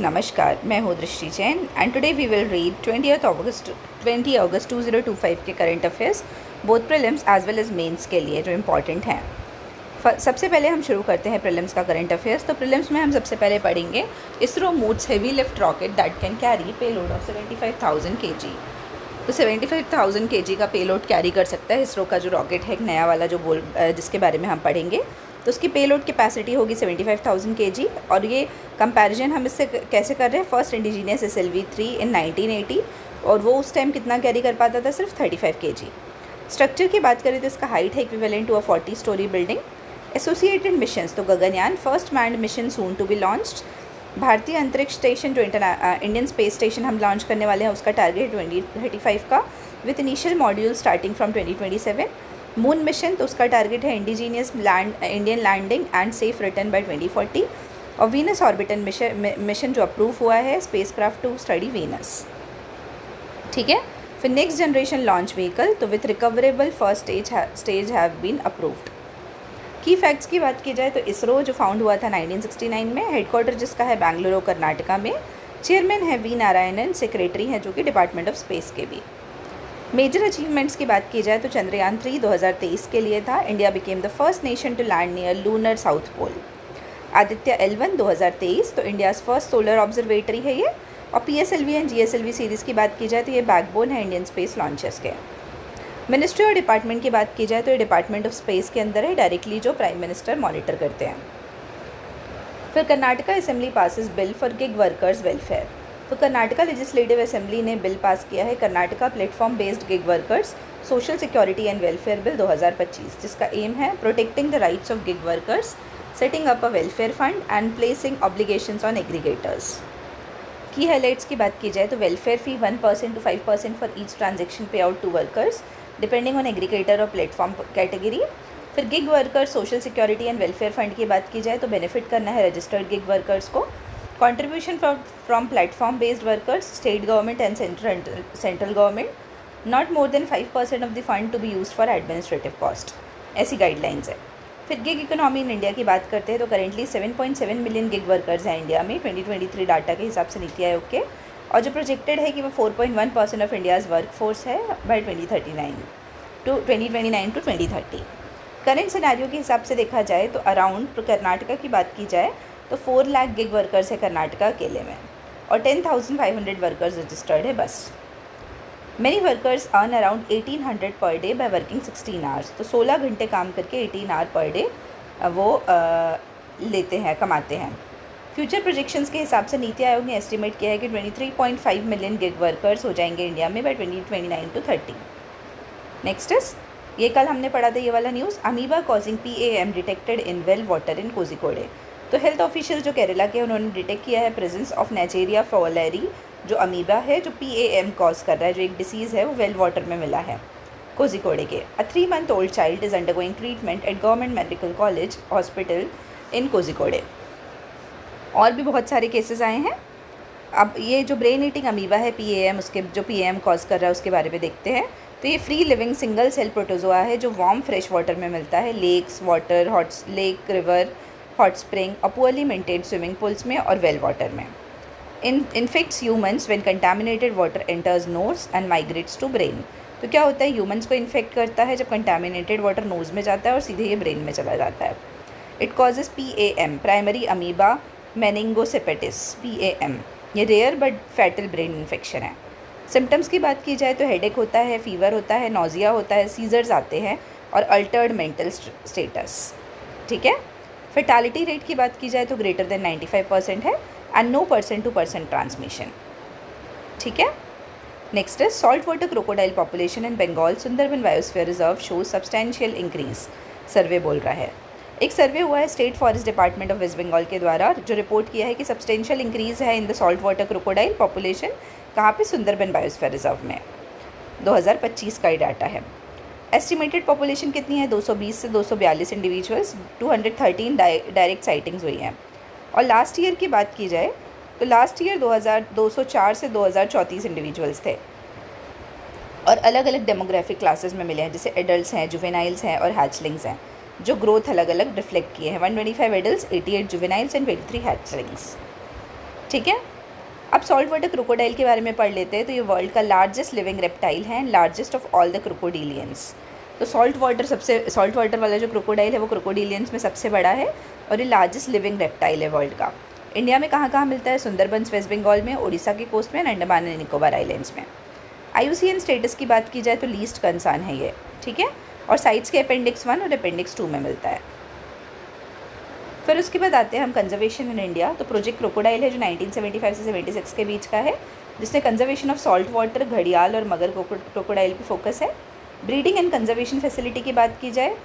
नमस्कार, मैं हूँ Drishti Jain and today we will read 20 अगस्त 2025 के current affairs both prelims as well as mains के लिए जो इम्पॉर्टेंट हैं। सबसे पहले हम शुरू करते हैं प्रीलिम्स का करंट अफेयर्स। तो प्रीलिम्स में हम सबसे पहले पढ़ेंगे ISRO moves heavy lift rocket that can carry payload of 75,000 kg। तो 75,000 kg का पेलोड कैरी कर सकता है इसरो का जो रॉकेट है, एक नया वाला जिसके बारे में हम पढ़ेंगे। तो उसकी पेलोड कैपेसिटी होगी 75,000 kg। और ये कंपैरिजन हम इससे कैसे कर रहे हैं, फर्स्ट इंडिजीनियस SLV-3 इन 1980, और वो उस टाइम कितना कैरी कर पाता था, सिर्फ 35 kg। स्ट्रक्चर की बात करें तो इसका हाइट है equivalent to a 40 storey building. Associated missions, तो Gaganyaan first manned mission soon to be launched. भारतीय अंतरिक्ष स्टेशन जो इंडियन स्पेस स्टेशन हम लॉन्च करने वाले हैं, उसका टारगेट 2035 का, with initial module starting from 2027। Moon mission, तो उसका टारगेट है indigenous Indian landing and safe return by 2040। और वीनस ऑर्बिटल मिशन जो अप्रूव हुआ है, स्पेसक्राफ्ट टू स्टडी वीनस। ठीक है। फिर नेक्स्ट जनरेशन लॉन्च व्हीकल, तो with recoverable first stage have been approved. की फैक्ट्स की बात की जाए तो इसरो जो फाउंड हुआ था 1969 में, हेडक्वार्टर जिसका है बेंगलुरु कर्नाटका में। चेयरमैन है वी नारायणन, सेक्रेटरी हैं जो कि डिपार्टमेंट ऑफ स्पेस के भी। मेजर अचीवमेंट्स की बात की जाए तो चंद्रयान 3 2023 के लिए था। India became the first nation to land near lunar south pole. Aditya L1 2023, तो इंडियाज़ फर्स्ट सोलर ऑब्जर्वेटरी है ये। और PSLV एंड GSLV सीरीज़ की बात की जाए तो ये बैकबोन है इंडियन स्पेस लॉन्चर्स के। मिनिस्ट्री और डिपार्टमेंट की बात की जाए तो ये डिपार्टमेंट ऑफ स्पेस के अंदर है, डायरेक्टली जो प्राइम मिनिस्टर मॉनिटर करते हैं। फिर Karnataka assembly passes bill for gig workers welfare. तो कर्नाटका लेजिस्लेटिव असेंबली ने बिल पास किया है Karnataka platform based gig workers social security and welfare bill 2025, जिसका एम है protecting the rights of gig workers, setting up a welfare fund and placing obligations on aggregators. की highlights की बात की जाए तो welfare fee 1% to 5% for each transaction पे out to workers depending on aggregator और प्लेटफॉर्म कैटेगरी। फिर gig workers social security and welfare fund की बात की जाए तो बेनिफिट करना है रजिस्टर्ड गिग वर्कर्स को। Contribution from platform based workers, state government and central government, not more than 5% of the fund to be used for administrative cost, ऐसी guidelines है। फिर गिग इकोनॉमी इन इंडिया की बात करते हैं तो करेंटली 7.7 मिलियन गिग वर्कर्स हैं India में 2023 डाटा के हिसाब से नीति आयोग के, और जो प्रोजेक्टेड है कि वो 4.1% ऑफ इंडियाज़ वर्क फोर्स है बाय 2029 टू 2030। करेंट सिनेरियो के हिसाब से देखा जाए तो अराउंड कर्नाटका की बात की जाए तो 4 लाख गिग वर्कर्स है कर्नाटका अकेले में, और 10,500 वर्कर्स रजिस्टर्ड है बस। Many workers earn around 1800 per day by working 16 hours. तो 16 घंटे काम करके 18 आवर पर डे वो लेते हैं, कमाते हैं। फ्यूचर प्रोजेक्शंस के हिसाब से नीति आयोग ने एस्टिमेट किया है कि 23.5 मिलियन गिग वर्कर्स हो जाएंगे इंडिया में बाय 2029 to 30। नेक्स्ट इज, ये कल हमने पढ़ा था ये वाला news, amoeba causing PAM detected in well water in Kozhikode. तो हेल्थ ऑफिशियल जो केरला के, उन्होंने डिटेक्ट किया है प्रेजेंस ऑफ नेचेरिया फॉलेरी, जो अमीबा है जो PAM कॉज कर रहा है, जो एक डिसीज़ है वो वेल वाटर में मिला है कोझिकोडे के। अ 3 month old child is undergoing treatment at government medical college hospital in Kozhikode. और भी बहुत सारे केसेस आए हैं। अब ये जो ब्रेन ईटिंग अमीबा है PAM, उसके जो PAM कॉज कर रहा है उसके बारे में देखते हैं। तो ये free living single cell protozoa है जो वार्म फ्रेश वाटर में मिलता है, lakes, water, lake, river, hot spring और पुअरली मेंटेन्ड स्विमिंग पूल्स में और वेल वाटर में। Infects humans when contaminated water enters nose and migrates to brain. तो क्या होता है, ह्यूमन्स को इन्फेक्ट करता है जब कंटामिनेटेड वाटर नोज में जाता है और सीधे ये ब्रेन में चला जाता है। It causes PAM, primary amoeba meningoencephalitis PAM। ये rare but fatal brain infection है। सिम्टम्स की बात की जाए तो हेडेक होता है, फीवर होता है, नोजिया होता है, सीजर्स आते हैं और अल्टर्ड मेंटल स्टेटस। ठीक है। फेटालिटी रेट की बात की जाए तो ग्रेटर देन 95% है and no person to person transmission. ठीक है। नेक्स्ट है, salt water crocodile population in Bengal Sundarban biosphere reserve show substantial increase, survey बोल रहा है। एक सर्वे हुआ है state forest department of West Bengal के द्वारा, जो रिपोर्ट किया है कि सब्सटेंशियल इंक्रीज़ है in the salt water crocodile population. कहाँ पे, सुंदरबन बायोस्फीयर रिजर्व में। 2025 का ही डाटा है। एस्टिमेटेड पॉपुलेशन कितनी है, 220 से 242 इंडिविजुअल्स, 213 डायरेक्ट साइटिंग्स हुई हैं। और लास्ट ईयर की बात की जाए तो लास्ट ईयर 204 से 2034 इंडिविजुअल्स थे, और अलग अलग डेमोग्राफिक क्लासेस में मिले हैं, जैसे एडल्ट्स हैं, जुवेनाइल्स हैं और हैचलिंग्स हैं, जो ग्रोथ अलग अलग रिफ्लेक्ट किए हैं। 125 एडल्ट्स, 88 जुवेनाइल्स एंड 23 हैचलिंग्स। ठीक है। अब सॉल्ट वाटर क्रोकोडाइल के बारे में पढ़ लेते हैं। तो ये वर्ल्ड का लार्जेस्ट लिविंग रेप्टाइल है, लार्जेस्ट ऑफ ऑल द क्रोकोडिलियंस। तो सॉल्ट वाटर वाला जो क्रोकोडाइल है वो क्रोकोडिलियंस में सबसे बड़ा है और ये लार्जेस्ट लिविंग रेप्टाइल है वर्ल्ड का। इंडिया में कहाँ कहाँ मिलता है? सुंदरबंस वेस्ट बंगाल में, उड़ीसा के कोस्ट में, अंडमान एंड निकोबार आइलैंड्स में। IUCN स्टेटस की बात की जाए तो लीस्ट कंसर्न है ये, ठीक है। और साइट्स के अपेंडिक्स 1 और अपेंडिक्स 2 में मिलता है। फिर उसके बाद आते हैं हम कंजर्वेशन इन इंडिया। तो प्रोजेक्ट क्रोकोडाइल है जो 1975 से 76 के बीच का है, जिसने कंजर्वेशन ऑफ सॉल्ट वाटर, घड़ियाल और मगर क्रोकोडाइल पे फोकस है। ब्रीडिंग एंड कंजर्वेशन फैसिलिटी की बात की जाए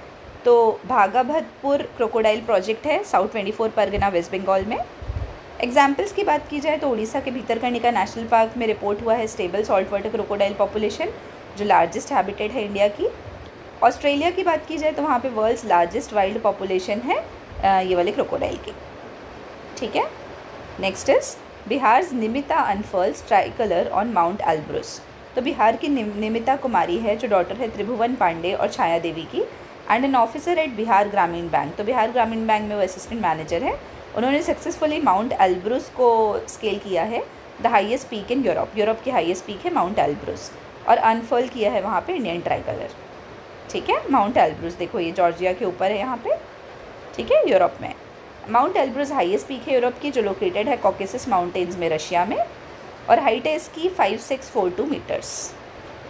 तो भागाभतपुर क्रोकोडाइल प्रोजेक्ट है साउथ 24 परगना वेस्ट बंगाल में। एग्जाम्पल्स की बात की जाए तो उड़ीसा के भीतरकनिका नेशनल पार्क में रिपोर्ट हुआ है stable salt water crocodile population, जो लार्जेस्ट हैबिटेट है इंडिया की। ऑस्ट्रेलिया की बात की जाए तो वहाँ पे वर्ल्ड्स लार्जेस्ट वाइल्ड पॉपुलेशन है ये वाले क्रोकोडाइल की, ठीक है। Next is Bihar's Nimita unfurls tricolour on Mount Elbrus. तो बिहार की निमिता कुमारी है जो डॉटर है त्रिभुवन पांडे और छाया देवी की, and an officer eight Bihar ग्रामीण बैंक। तो बिहार ग्रामीण बैंक में वो असिस्टेंट मैनेजर है। उन्होंने सक्सेसफुली माउंट एल्ब्रुस को स्केल किया है, the highest peak in Europe की हाईएस्ट पीक है माउंट एल्ब्रुस, और अनफर्ल किया है वहाँ पे इंडियन ट्राइकलर, ठीक है। माउंट एल्ब्रुस देखो ये जॉर्जिया के ऊपर है यहाँ पे, ठीक है, यूरोप में। माउंट एल्ब्रुस हाईएस्ट पीक है यूरोप की, जो लोकेटेड है कॉकेसस माउंटेन्स में रशिया में, और हाइट है इसकी 5642 मीटर्स।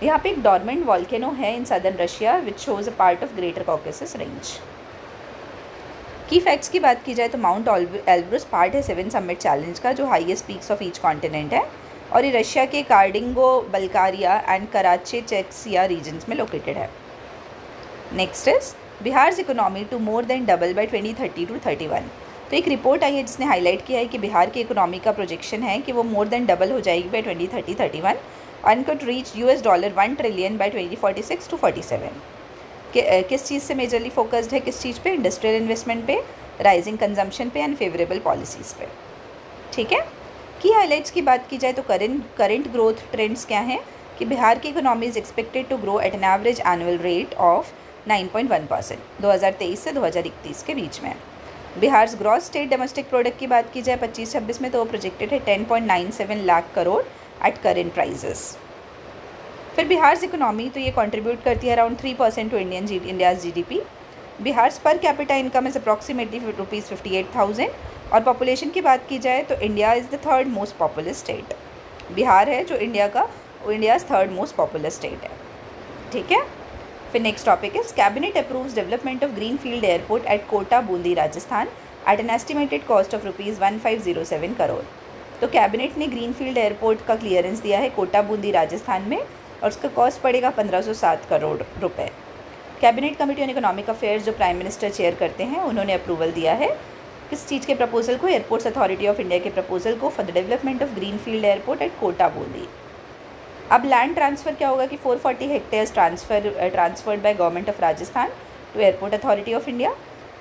यहाँ पे एक डॉर्मेंट वॉल्केनो है in southern Russia which shows a part of greater Caucasus range. की फैक्ट्स की बात की जाए तो माउंट एल्ब्रुस पार्ट है 7 समिट चैलेंज का, जो highest peaks of each continent है, और ये रशिया के Kabardino, Balkaria and Karachay Cherkessia regions में लोकेटेड है। Next is Bihar's economy to more than double by 2030 to 31। तो एक रिपोर्ट आई है जिसने हाईलाइट किया है कि बिहार की इकोनॉमी का प्रोजेक्शन है कि वो मोर देन डबल हो जाएगी by 2030-31 and could reach $1 trillion by 2046 to 47। किस चीज़ से मेजरली फोकस्ड है? किस चीज़ पे? इंडस्ट्रियल इन्वेस्टमेंट पे, राइजिंग कंजम्पशन पे एंड फेवरेबल पॉलिसीज़ पे, ठीक है। की हाईलाइट्स की बात की जाए तो करेंट ग्रोथ ट्रेंड्स क्या हैं कि बिहार की economy is expected to grow at an average annual rate of 9.1% 2023 से 2031 के बीच में। Bihar gross state domestic product की बात की जाए 25-26 में तो वो प्रोजेक्टेड है 10.97 lakh crore at current prices. फिर बिहार इकोनॉमी तो ये कंट्रीब्यूट करती है around 3% to India's GDP। Bihar per capita income is approximately ₹58,000, और पॉपुलेशन की बात की जाए तो India is the third most populous state. Bihar है जो India's third most populous state है, ठीक है। फिर next topic is cabinet approves development of greenfield airport at Kota Bundi Rajasthan at an estimated cost of ₹1507 crore. तो कैबिनेट ने ग्रीनफील्ड एयरपोर्ट का क्लियरेंस दिया है कोटा बूंदी राजस्थान में, और उसका कॉस्ट पड़ेगा 1507 करोड़ रुपए। Cabinet committee on economic affairs जो प्राइम मिनिस्टर चेयर करते हैं, उन्होंने अप्रूवल दिया है किस चीज़ के प्रपोजल को? एयरपोर्ट्स अथॉरिटी ऑफ इंडिया के प्रपोजल को for the development of greenfield airport at Kota Bundi. अब लैंड ट्रांसफ़र क्या होगा कि 440 hectares transferred by government of Rajasthan to Airports Authority of India.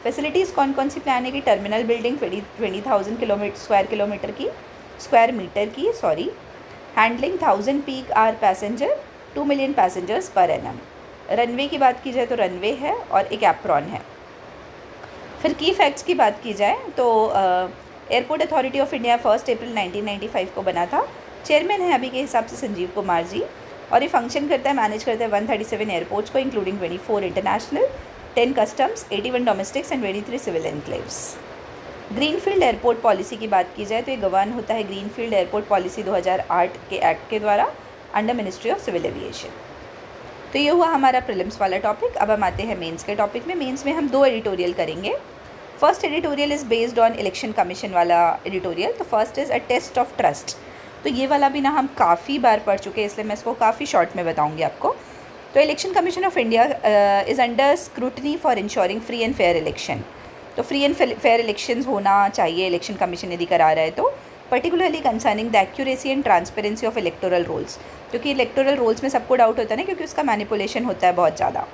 Facilities कौन कौन सी प्लान है कि टर्मिनल बिल्डिंग 20,000 स्क्वायर मीटर की handling 1000 peak hour passenger, 2 million passengers per annum. Runway की बात की जाए तो रनवे है और एक एप्रॉन है। फिर की फैक्ट्स की बात की जाए तो एयरपोर्ट अथॉरिटी ऑफ इंडिया 1 अप्रैल 1995 को बना था। चेयरमैन है अभी के हिसाब से संजीव कुमार जी, और ये फंक्शन करता है, मैनेज करता है 137 एयरपोर्ट्स को including 24 international, 10 customs, 81 domestics and 23 civil enclaves. Greenfield airport policy की बात की जाए तो ये गवर्न होता है ग्रीनफील्ड एयरपोर्ट पॉलिसी 2008 के एक्ट के द्वारा under ministry of civil aviation. तो ये हुआ हमारा प्रीलिम्स वाला टॉपिक। अब हम आते हैं मेंस के टॉपिक में। मेंस में हम 2 एडिटोरियल करेंगे। First editorial is based on election commission वाला एडिटोरियल। तो first is a test of trust. तो ये वाला भी ना हम काफ़ी बार पढ़ चुके हैं, इसलिए मैं इसको काफ़ी शॉर्ट में बताऊंगी आपको। तो election commission of India is under scrutiny for ensuring free and fair election. तो फ्री एंड फेयर इलेक्शंस होना चाहिए इलेक्शन कमीशन यदि करा रहा है तो, particularly concerning the accuracy and transparency of electoral rolls, क्योंकि इलेक्टोरल रोल्स में सबको डाउट होता है ना, क्योंकि उसका मैनिपुलेशन होता है बहुत ज़्यादा।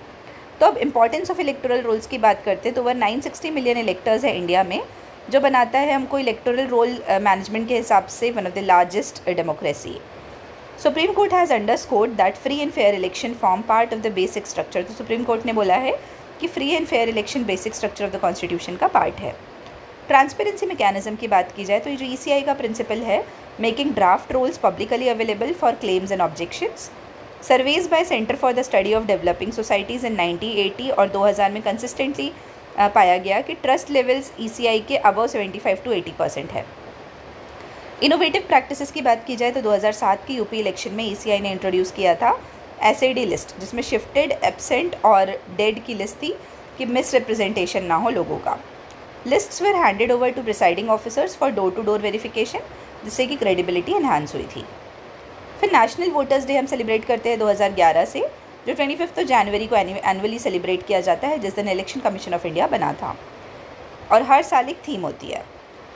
तो अब इंपॉर्टेंस ऑफ इलेक्टोरल रोल्स की बात करते हैं तो ओवर 960 मिलियन इलेक्टर्स है इंडिया में, जो बनाता है हमको इलेक्टोरल रोल मैनेजमेंट के हिसाब से one of the largest democracy. Supreme Court has underscored that free and fair election form part of the basic structure. तो सुप्रीम कोर्ट ने बोला है कि free and fair election basic structure of the constitution का part है। Transparency mechanism की बात की जाए तो ये जो ECI का प्रिंसिपल है, making draft rolls publicly available for claims and objections. Surveys by Centre for the Study of Developing Societies in 1980 और 2000 में कंसिस्टेंटली पाया गया कि ट्रस्ट लेवल्स ECI के अबव 75 to 80% है। इनोवेटिव प्रैक्टिसेस की बात की जाए तो 2007 की यूपी इलेक्शन में ECI ने इंट्रोड्यूस किया था SAD लिस्ट, जिसमें शिफ्टेड, एब्सेंट और डेड की लिस्ट थी कि मिस रिप्रेजेंटेशन ना हो लोगों का। Lists were handed over to presiding officers for door to door verification, जिससे कि क्रेडिबिलिटी एनहांस हुई थी। फिर नेशनल वोटर्स डे हम सेलिब्रेट करते हैं 2011 से, जो 25 जनवरी को एनुअली सेलिब्रेट किया जाता है, जिस दिन इलेक्शन कमीशन ऑफ इंडिया बना था, और हर साल एक थीम होती है।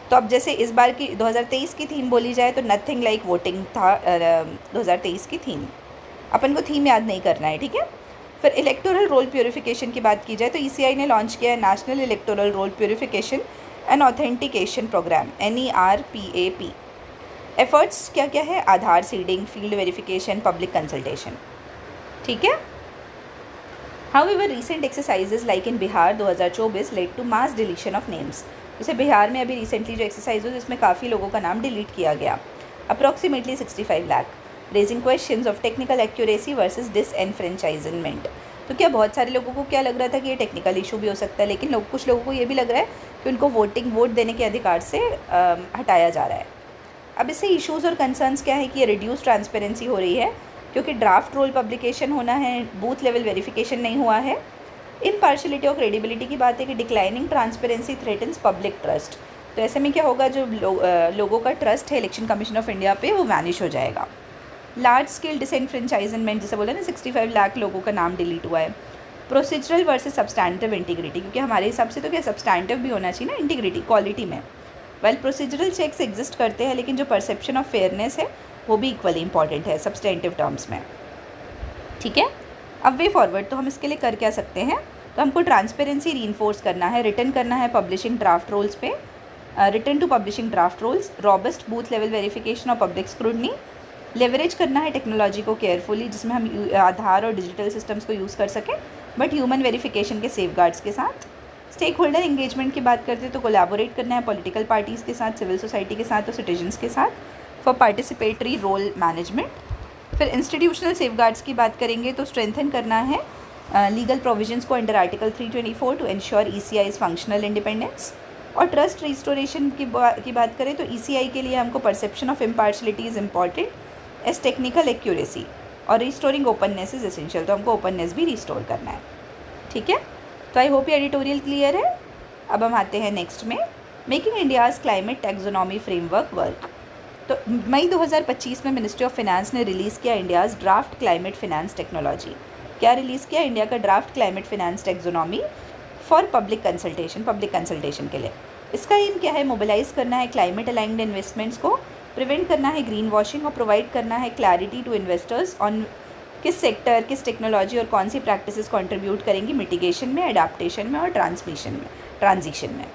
तो अब जैसे इस बार की 2023 की थीम बोली जाए तो नथिंग लाइक वोटिंग था 2023 की थीम। अपन को थीम याद नहीं करना है, ठीक है। फिर इलेक्टोरल रोल प्योरिफिकेशन की बात की जाए तो ECI ने लॉन्च किया है national electoral roll purification and authentication programme NERPAP। Efforts क्या क्या है? Aadhaar seeding, field verification, public consultation, ठीक है। However recent exercises like in Bihar 2024 led to mass deletion of names. जैसे बिहार में अभी रिसेंटली जो एक्सरसाइज हुई जिसमें काफ़ी लोगों का नाम डिलीट किया गया, approximately 65 lakh, raising questions of technical accuracy versus disenfranchisement. तो क्या बहुत सारे लोगों को क्या लग रहा था कि ये टेक्निकल इशू भी हो सकता है, लेकिन कुछ लोगों को ये भी लग रहा है कि उनको वोट देने के अधिकार से हटाया जा रहा है। अब इससे इश्यूज़ और कंसर्न्स क्या है कि ये रिड्यूस ट्रांसपेरेंसी हो रही है क्योंकि ड्राफ्ट रोल पब्लिकेशन होना है, बूथ लेवल वेरिफिकेशन नहीं हुआ है। इम्पार्शलिटी और क्रेडिबिलिटी की बात है कि declining transparency threatens public trust. तो ऐसे में क्या होगा, जो लोगों का ट्रस्ट है इलेक्शन कमीशन ऑफ इंडिया पे वो वैनिश हो जाएगा। लार्ज स्केल डिसएनफ्रेंचाइजमेंट, जैसे बोला ना 65 लाख लोगों का नाम डिलीट हुआ है। प्रोसीजरल वर्सेस सब्सटैंटिव इंटीग्रिटी, क्योंकि हमारे हिसाब से तो क्या सब्सटैंटिव भी होना चाहिए ना इंटीग्रिटी, क्वालिटी में। वेल प्रोसीजरल चेक्स एग्जिस्ट करते हैं, लेकिन जो परसेप्शन ऑफ फेयरनेस है वो भी इक्वली इंपॉर्टेंट है सब्सटैंटिव टर्म्स में, ठीक है। अब वे फॉरवर्ड तो हम इसके लिए कर क्या सकते हैं, तो हमको ट्रांसपेरेंसी रीइंफोर्स करना है, रिटर्न करना है पब्लिशिंग ड्राफ्ट रोल्स पे, return to publishing draft rolls, robust booth level verification और पब्लिक स्क्रूटनी, लेवरेज करना है टेक्नोलॉजी को केयरफुली, जिसमें हम आधार और डिजिटल सिस्टम्स को यूज़ कर सकें बट ह्यूमन वेरिफिकेशन के सेफगार्ड्स के साथ। स्टेक होल्डर इंगेजमेंट की बात करते हैं तो कोलैबोरेट करना है पॉलिटिकल पार्टीज़ के साथ, सिविल सोसाइटी के साथ और सिटीजन्स के साथ फॉर पार्टिसिपेटरी रोल मैनेजमेंट। फिर इंस्टीट्यूशनल सेफगार्ड्स की बात करेंगे तो स्ट्रेंथन करना है लीगल प्रोविजंस को under article 324 to ensure ECI's functional independence. और ट्रस्ट रिस्टोरेशन की बात करें तो ECI के लिए हमको perception of impartiality is important as technical accuracy, और रिस्टोरिंग ओपननेस इज़ एसेंशियल, तो हमको ओपननेस भी रिस्टोर करना है, ठीक है। तो आई होप ये एडिटोरियल क्लियर है। अब हम आते हैं नेक्स्ट में, making India's climate taxonomy framework work. तो मई 2025 में मिनिस्ट्री ऑफ फाइनेंस ने रिलीज़ किया India's draft climate finance technology. क्या रिलीज़ किया? इंडिया का draft climate finance taxonomy for public consultation के लिए। इसका एम क्या है? मोबिलाइज करना है क्लाइमेट अलाइन्ड इन्वेस्टमेंट्स को, प्रिवेंट करना है ग्रीन वॉशिंग और प्रोवाइड करना है क्लैरिटी टू इन्वेस्टर्स ऑन किस सेक्टर, किस टेक्नोलॉजी और कौन सी प्रैक्टिसेस कंट्रीब्यूट करेंगी मिटिगेशन में, एडाप्टेशन में और ट्रांजिशन में।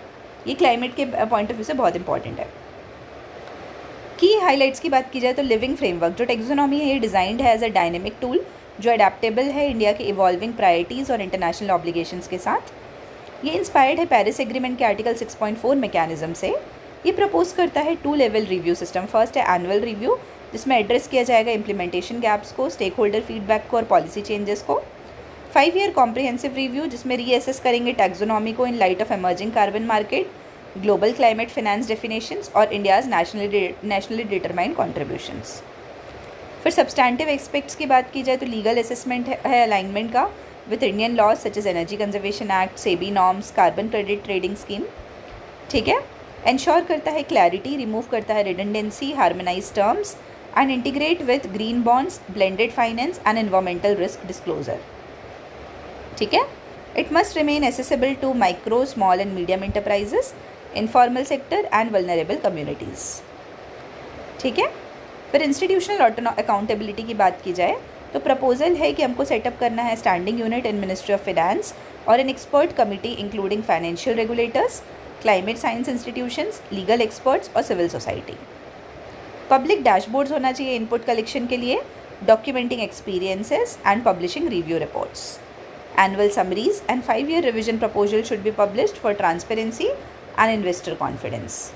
ये क्लाइमेट के पॉइंट ऑफ व्यू से बहुत इंपॉर्टेंट है। की हाइलाइट्स की बात की जाए तो लिविंग फ्रेमवर्क जो टेक्सोनॉमी है ये डिज़ाइंड है एज अ डायनेमिक टूल जो अडेप्टेबल है इंडिया के इवॉल्विंग प्रायोरिटीज़ और इंटरनेशनल ऑब्लिगेशंस के साथ। ये इंस्पायर्ड है पेरिस एग्रीमेंट के आर्टिकल 6.4 मैकेनिज्म से। ये प्रपोज करता है 2 लेवल रिव्यू सिस्टम। फर्स्ट है एनुअल रिव्यू, जिसमें एड्रेस किया जाएगा इम्प्लीमेंटेशन गैप्स को, स्टेक होल्डर फीडबैक को और पॉलिसी चेंजेस को। 5 ईयर कॉम्प्रिहेंसिव रिव्यू, जिसमें रीअसेस करेंगे टैक्सोनॉमी को in light of emerging carbon market, global climate finance definitions और इंडियाज़ नेशनली डिटरमाइंड कॉन्ट्रीब्यूशंस। फिर सब्सटैंटिव एस्पेक्ट्स की बात की जाए तो लीगल असेसमेंट है अलाइनमेंट का with Indian laws such as energy conservation act, SEBI norms, carbon credit trading scheme, ठीक है। इंश्योर करता है क्लैरिटी, रिमूव करता है redundancy, harmonise terms and integrate with green bonds, blended finance and environmental risk disclosure, ठीक है। It must remain accessible to micro, small and medium enterprises, informal sector and vulnerable communities, ठीक है। फिर institutional accountability की बात की जाए तो प्रपोजल है कि हमको सेटअप करना है standing unit in ministry of finance और an expert committee including financial regulators, climate science institutions, legal experts और सिविल सोसाइटी। पब्लिक डैशबोर्ड्स होना चाहिए इनपुट कलेक्शन के लिए, documenting experiences and publishing review reports. Annual summaries and 5-year revision proposal should be published for transparency and investor confidence.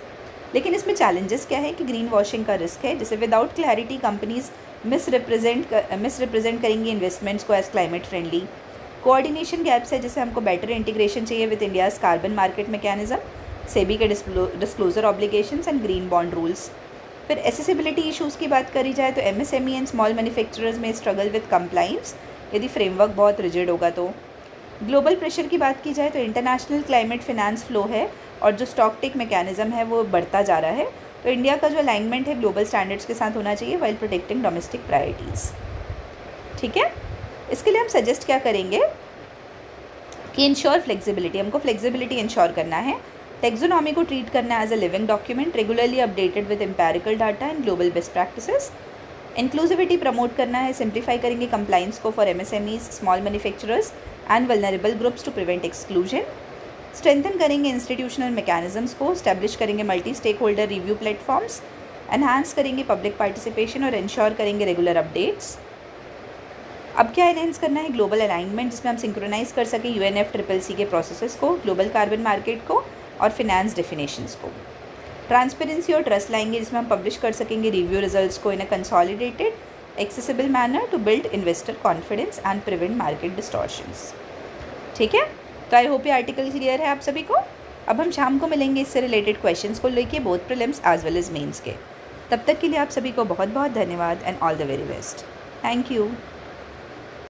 लेकिन इसमें challenges क्या है कि ग्रीन वॉशिंग का रिस्क है, जैसे विदाउट क्लैरिटी कंपनीज मिसरिप्रेजेंट करेंगी इन्वेस्टमेंट्स को as climate friendly. Coordination gaps है, जैसे हमको बेटर इंटीग्रेशन चाहिए with India's carbon market mechanism, SEBI के disclosure obligations and green bond rules. फिर एसेसिबिलिटी इश्यूज़ की बात करी जाए तो एमएसएमई एंड स्मॉल मैन्युफैक्चरर्स में स्ट्रगल विद कंप्लाइंस यदि फ्रेमवर्क बहुत रिजिड होगा तो। ग्लोबल प्रेशर की बात की जाए तो इंटरनेशनल क्लाइमेट फिनेंस फ्लो है और जो स्टॉक टेक मैकेनिज्म है वो बढ़ता जा रहा है, तो इंडिया का जो अलाइनमेंट है ग्लोबल स्टैंडर्ड्स के साथ होना चाहिए वाइल प्रोटेक्टिंग डोमेस्टिक प्रायोरिटीज़। ठीक है, इसके लिए हम सजेस्ट क्या करेंगे कि इंश्योर फ्लेक्सिबिलिटी, हमको फ्लेक्सिबिलिटी इंश्योर करना है। टेक्सोनॉमी को ट्रीट करना as a living document, regularly updated with empirical data and global best practices. Inclusivity promote करना है, सिंप्लीफाई करेंगे कंप्लाइंस को for MSMEs, small manufacturers and vulnerable groups to prevent exclusion. Strengthen करेंगे institutional mechanisms को, establish करेंगे multi stakeholder review platforms, enhance करेंगे public participation और ensure करेंगे रेगुलर अपडेट्स। अब क्या एनहेंस करना है, ग्लोबल अलाइनमेंट, जिसमें हम सिंक्रोनाइज कर सकें UNFCCC के प्रोसेसेस को, ग्लोबल कार्बन मार्केट को और फिनेंस डेफिनेशंस को। ट्रांसपेरेंसी और ट्रस्ट लाएंगे, जिसमें हम पब्लिश कर सकेंगे रिव्यू रिजल्ट्स को in a consolidated accessible manner to build investor confidence and prevent market distortions. ठीक है, तो आई होप ये आर्टिकल क्लियर है आप सभी को। अब हम शाम को मिलेंगे इससे रिलेटेड क्वेश्चंस को लेके, both prelims as well as mains के। तब तक के लिए आप सभी को बहुत बहुत धन्यवाद and all the very best. Thank you.